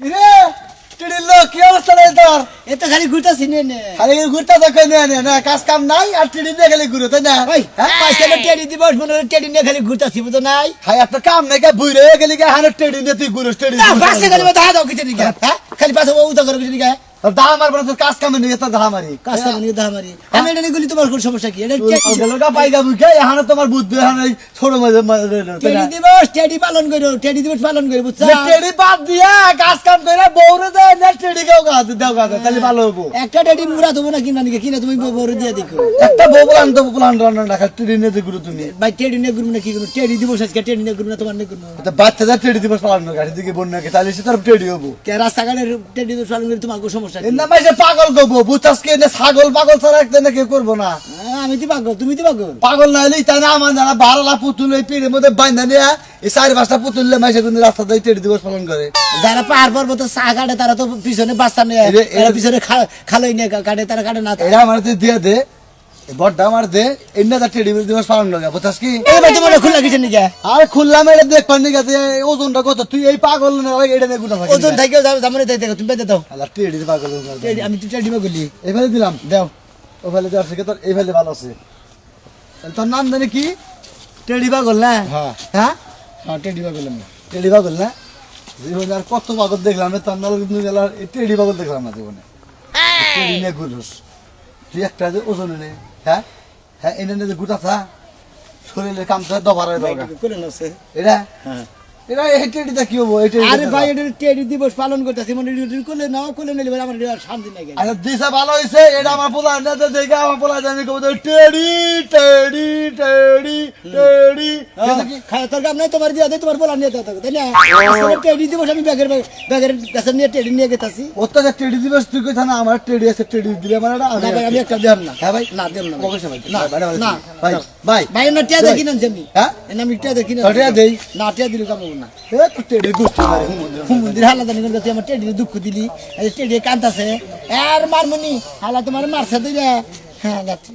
রে টিডির লোক কি অবস্থা রে তোর? এ তো খালি ঘুরতাছি নে খালি ঘুরতে দেখো না কাজ কাম নাই আর টিডি দিয়ে খালি ঘুরো তাই না? ওই পয়সা টেডি দিবস মনে টেডি নিয়ে খালি ঘুরতাছি বুঝো নাই খাই একটা কাম নাই কা বুইরে গেলি কা হানে টিডি দিয়ে তুই ঘুরোস টিডি পাশে খালি দেখা দাও কিছু দিকে হ্যাঁ খালি পাশে ও উদা করে কিছু দিকে দা মারব না তোর কাজ কাম নিয়ে তো দা মারি কাজটা নিয়ে দেখা মারি আমি এটা নিয়ে গেলি তোমার কোন সমস্যা কি এটা গেলগা পাইগা মুখে হানে তোমার বুদ্ধি হানে ছোট মাঝে টেডি দিবস টেডি পালন করো টেডি দিবস পালন করো বুঝছো টেডি বাদ দিয়া কাজ কাম কইরা বউরে দেয় না টেডি কেও গা দাও গা তাহলে ভালো হবো একটা টেডি মুরা দেবো না কিনা নিকে কিনা তুমি বড় দিয়ে দেখো একটা বউ প্লান রান্না রাখা টেডি নিয়ে ঘুরো তুমি ভাই টেডি নিয়ে ঘুরবো না কি করবো টেডি দিবস আজকে টেডি নিয়ে ঘুরবো না তোমার নিয়ে ঘুরবো তো বাচ্চাদের টেডি দিবস পালন করে গাড়ি দিকে বন্যাকে তাহলে সে তার টেডি হবো কে রাস্তাঘাটের টেডি দিবস পালন করে তোমার কোনো সমস্যা কি না ভাই পাগল গবো বুঝছস কি না ছাগল পাগল ছাড়া একটা না কেউ করবো না আমি তো পাগল তুমি তো পাগল পাগল না হইলে তাই না আমার যারা 12লা পুতুল এই পিড়ের মধ্যে বাইন্ধা নিয়ে এই 4-5টা পুতুললে মাইসে কিন্তু রাস্তা দিয়ে টেডি দিবস পালন করে যারা পাহাড় পর্বত চা কাটে তারা তো পিছনে বাচ্চা নিয়ে এরা পিছনে খালোই নিয়ে কাটে তারা কাটে না এরা আমার দিয়ে দে বড়টা আমার দে এমনি তার টেডি দিবস পালন করে বুঝছস কি এইবার তোমার খোলা কিছু নিকে আর খুললাম এটা দেখ পানি গেছে ওজনটা কত তুই এই পাগল না এটা নিয়ে গুটা থাকে ওজন থাকেও জামানে তাই দেখো তুমি বেঁধে দাও আল্লাহ টেডি পাগল টেডি আমি তো টেডি বলি এভাবে দিলাম দাও ও ফেলে দেওয়ার থেকে তোর এই ফেলে ভালো আছে তোর নাম জানি কি টেডি পাগল না হ্যাঁ হ্যাঁ হ্যাঁ টেডি পাগল আমি টেডি পাগল না জীবনে আর কত পাগল দেখলাম তার নাল কিন্তু টেডি পাগল দেখলাম না জীবনে টেডি নিয়ে ঘুরোস তুই একটা যে ওজন নে হ্যাঁ হ্যাঁ এনে নিয়ে গুটা থা শরীরের কাম তো দবার দরকার করে নাছে এটা হ্যাঁ এটা এই টেডিটা কি হবো এই আরে ভাই এটা টেডি দিবস পালন করতেছি মনে ডিউটি করলে নাও করলে নিলে আমার শান্তি লাগে আরে দিশা ভালো হইছে এটা আমার পোলা না দেখে আমার পোলা জানি কব টেডি টেডি টেডি টেডি খায় তোর কাম নাই তোমার দিয়া দে তোমার বলা নিয়ে দাও তাই না টেডি দিবস আমি ব্যাগের কাছে নিয়ে টেডি নিয়ে গেতাছি ওটা যে টেডি দিবস তুই কইছ না আমার টেডি আছে টেডি দিলে আমার এটা না ভাই আমি একটা দেব না হ্যাঁ ভাই না দেব না অবশ্যই ভাই না না ভাই ভাই ভাই না টিয়া দেখি না আমি হ্যাঁ এনা আমি টিয়া দেখি না টিয়া দেই না টিয়া দিলে কাম না এ তো টেডি গুষ্টি মারি হুমুন্দির হালা জানি করতে আমার টেডি দুঃখ দিলি টেডি কান্দাছে আর মারমুনি হালা তোমার মারছে দিলে হ্যাঁ যাচ্ছি